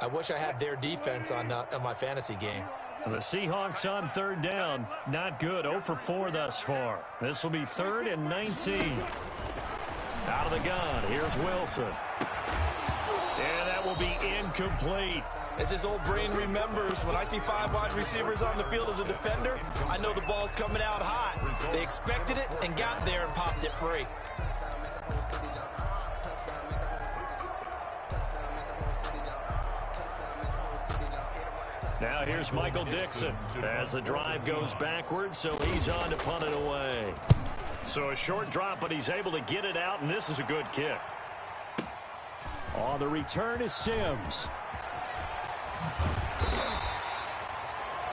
I wish I had their defense on my fantasy game. The Seahawks on third down. Not good. 0 for 4 thus far. This will be 3rd and 19. Out of the gun. Here's Wilson. And that will be incomplete. As his old brain remembers, when I see 5 wide receivers on the field as a defender, I know the ball's coming out hot. They expected it and got there and popped it free. Now here's Michael Dixon as the drive goes backwards, so he's on to punt it away. So a short drop, but he's able to get it out, and this is a good kick. On the return is Sims.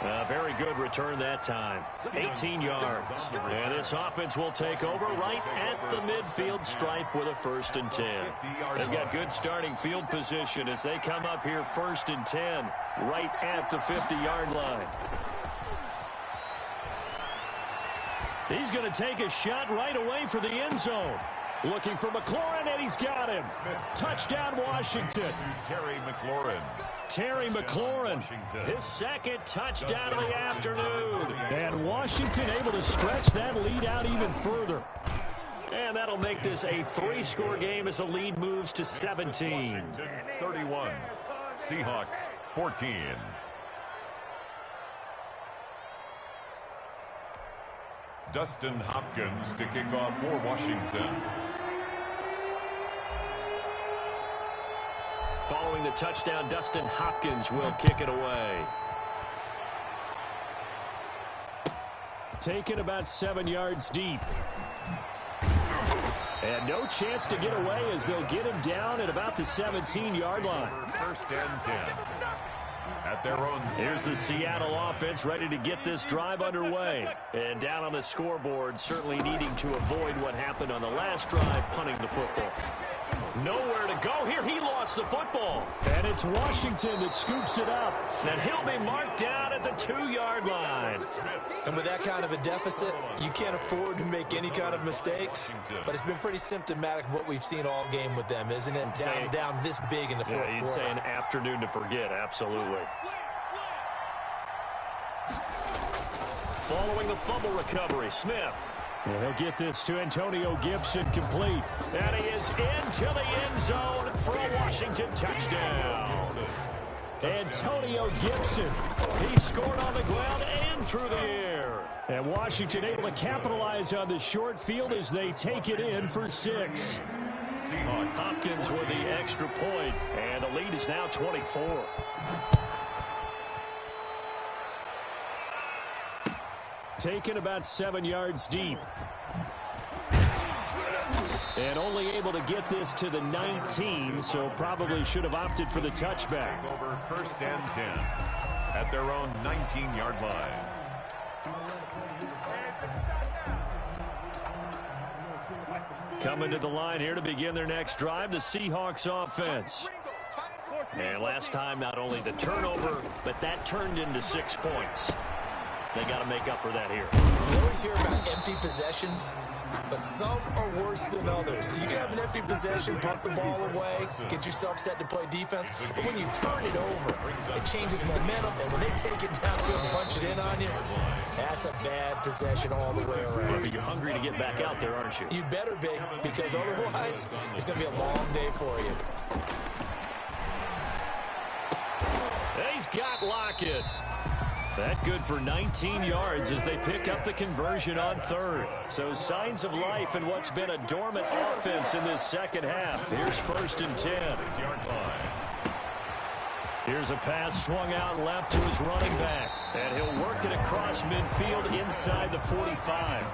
A very good return that time. 18 yards. And this offense will take over right at the midfield stripe with a 1st and 10. They've got good starting field position as they come up here 1st and 10 right at the 50-yard line. He's going to take a shot right away for the end zone. Looking for McLaurin, and he's got him. Touchdown, Washington. Terry McLaurin, his 2nd touchdown of the afternoon. And Washington able to stretch that lead out even further. And that'll make this a 3-score game as the lead moves to 17. 31, Seahawks 14. Dustin Hopkins to kick off for Washington. Following the touchdown, Dustin Hopkins will kick it away. Taken about 7 yards deep. And no chance to get away as they'll get him down at about the 17-yard line. 1st and 10. At their own. Here's the Seattle offense ready to get this drive underway. And down on the scoreboard, certainly needing to avoid what happened on the last drive, punting the football. Nowhere to go here. He lost the football. And it's Washington that scoops it up. And he'll be marked down at the 2-yard line. And with that kind of a deficit, you can't afford to make any kind of mistakes. But it's been pretty symptomatic of what we've seen all game with them, isn't it? Down this big in the 4th quarter. You'd say an afternoon to forget, absolutely. Following the fumble recovery, Smith. And he'll get this to Antonio Gibson complete. And he is into the end zone for a Washington touchdown. Antonio Gibson. He scored on the ground and through the air. And Washington able to capitalize on the short field as they take it in for 6. Hopkins with the extra point, and the lead is now 24. Taken about 7 yards deep. And only able to get this to the 19, so probably should have opted for the touchback. Over 1st and 10 at their own 19-yard line. Coming to the line here to begin their next drive, the Seahawks offense. And last time, not only the turnover, but that turned into 6 points. They got to make up for that here. You always hear about empty possessions, but some are worse than others. You can have an empty possession, punt the ball away, get yourself set to play defense, but when you turn it over, it changes momentum, and when they take it downfield and punch it in on you, that's a bad possession all the way around. But you're hungry to get back out there, aren't you? You better be, because otherwise, it's going to be a long day for you. He's got Lockett. That good for 19 yards as they pick up the conversion on 3rd. So signs of life in what's been a dormant offense in this second half. Here's 1st and 10. Here's a pass swung out left to his running back. And he'll work it across midfield inside the 45.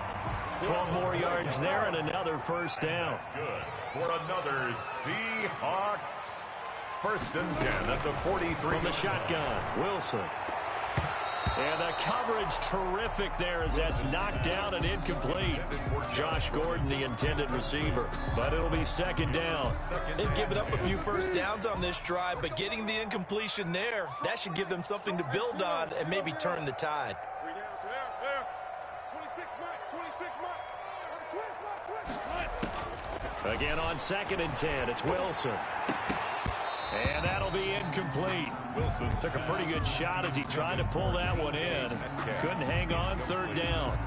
12 more yards there and another 1st down. Good for another Seahawks. 1st and 10 at the 43. From the shotgun, Wilson. And the coverage terrific there as that's knocked down and incomplete. Josh Gordon, the intended receiver. But it'll be 2nd down. They've given up a few 1st downs on this drive, but getting the incompletion there, that should give them something to build on and maybe turn the tide. Again on 2nd and 10, it's Wilson. And that'll be incomplete. Wilson Took a pretty good shot as he tried to pull that one in. Couldn't hang on, third down.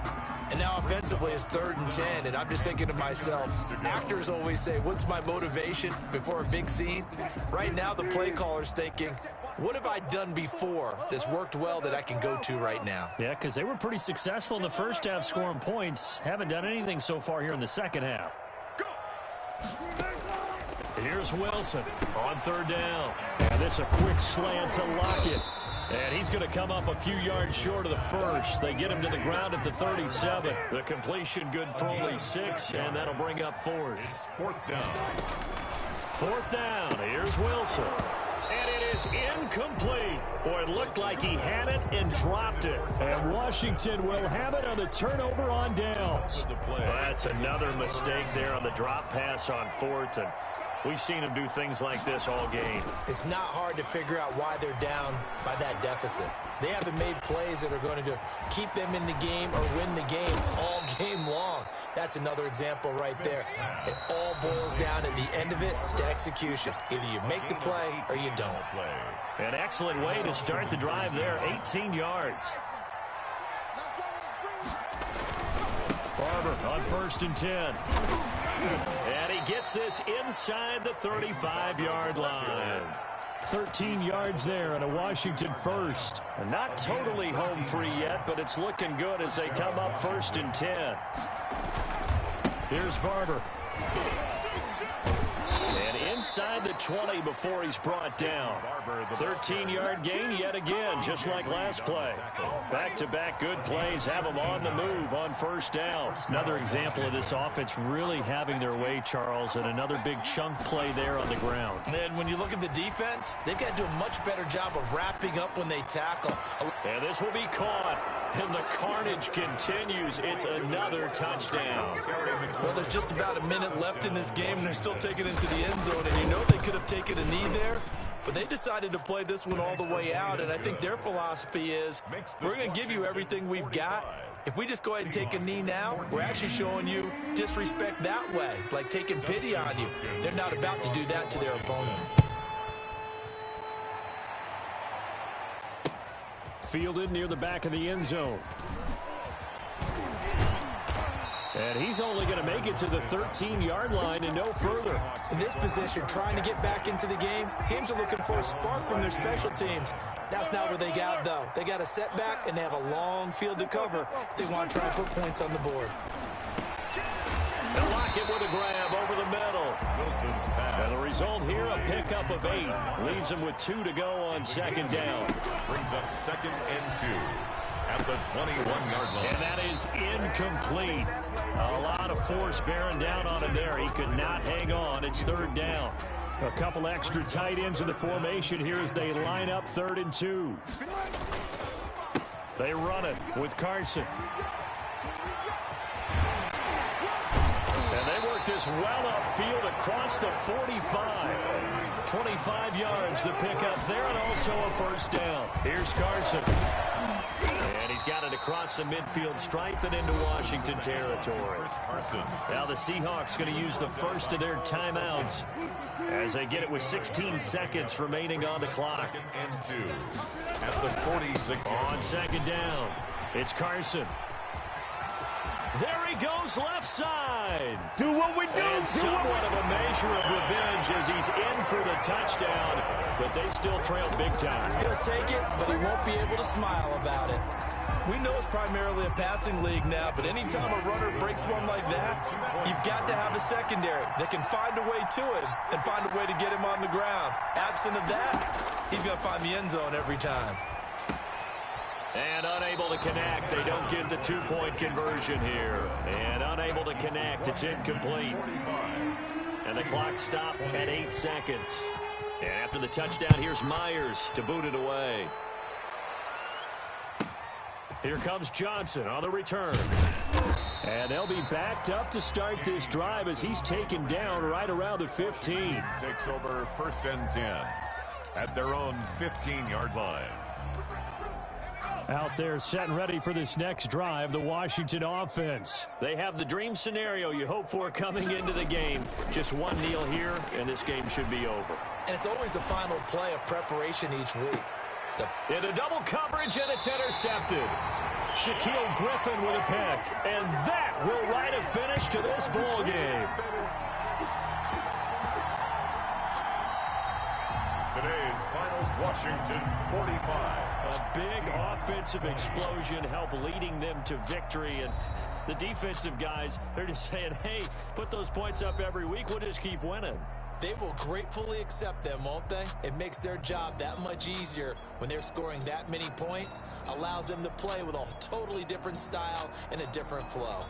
And now offensively it's 3rd and 10, and I'm just thinking to myself, actors always say, what's my motivation before a big scene? Right now the play caller's thinking, what have I done before that's worked well that I can go to right now? Yeah, because they were pretty successful in the first half scoring points. Haven't done anything so far here in the second half. Here's Wilson on 3rd down. And this a quick slant to Lockett. And he's going to come up a few yards short of the first. They get him to the ground at the 37. The completion good for only 6, and that'll bring up 4th. 4th down. 4th down. Here's Wilson. And it is incomplete. Boy, it looked like he had it and dropped it. And Washington will have it on the turnover on downs. That's another mistake there on the drop pass on 4th. And we've seen him do things like this all game. It's not hard to figure out why they're down by that deficit. They haven't made plays that are going to keep them in the game or win the game all game long. That's another example right there. It all boils down at the end of it to execution. Either you make the play or you don't. An excellent way to start the drive there, 18 yards. Barber on 1st and 10. And he gets this inside the 35-yard line. 13 yards there and a Washington first. Not totally home free yet, but it's looking good as they come up 1st and 10. Here's Barber. And inside the 20 before he's brought down. 13-yard gain yet again, just like last play. Back-to-back good plays have them on the move on 1st down. Another example of this offense really having their way, Charles, and another big chunk play there on the ground. And when you look at the defense, they've got to do a much better job of wrapping up when they tackle. And this will be caught. And the carnage continues. It's another touchdown. Well, there's just about a minute left in this game, and they're still taking it into the end zone. And you know they could have taken a knee there, but they decided to play this one all the way out. And I think their philosophy is, we're going to give you everything we've got. If we just go ahead and take a knee now, we're actually showing you disrespect that way, like taking pity on you. They're not about to do that to their opponent. Fielded near the back of the end zone. And he's only going to make it to the 13-yard line and no further. In this position, trying to get back into the game, teams are looking for a spark from their special teams. That's not what they got, though. They got a setback, and they have a long field to cover if they want to try and put points on the board. And Lockett with a grab over the middle. And the result here, a pickup of 8. Leaves him with 2 to go on 2nd down. Brings up 2nd and 2 at the 21-yard line. And that is incomplete. A lot of force bearing down on him there. He could not hang on. It's 3rd down. A couple extra tight ends in the formation here as they line up 3rd and 2. They run it with Carson. And they work this well upfield across the 45. 25 yards to pick up there, and also a 1st down. Here's Carson. And he's got it across the midfield stripe and into Washington territory. Now the Seahawks going to use the first of their timeouts as they get it with 16 seconds remaining on the clock. 2nd and 2 at the 46. On 2nd down, it's Carson. There he goes left side. Do what we do. And somewhat of a measure of revenge as he's in for the touchdown, but they still trail big time. He'll take it, but he won't be able to smile about it. We know it's primarily a passing league now, but anytime a runner breaks one like that, you've got to have a secondary that can find a way to it and find a way to get him on the ground. Absent of that, he's going to find the end zone every time. And unable to connect. They don't get the 2-point conversion here. And unable to connect. It's incomplete. And the clock stopped at 8 seconds. And after the touchdown, here's Myers to boot it away. Here comes Johnson on the return. And they'll be backed up to start this drive as he's taken down right around the 15. Takes over 1st and 10 at their own 15-yard line. Out there set and ready for this next drive, the Washington offense. They have the dream scenario you hope for coming into the game. Just one kneel here, and this game should be over. And it's always the final play of preparation each week. Into double coverage, and it's intercepted. Shaquille Griffin with a pick, and that will write a finish to this ball game. Today's finals, Washington 45. A big offensive explosion helped leading them to victory, and the defensive guys, they're just saying, hey, put those points up every week, we'll just keep winning. They will gratefully accept them, won't they? It makes their job that much easier when they're scoring that many points, allows them to play with a totally different style and a different flow.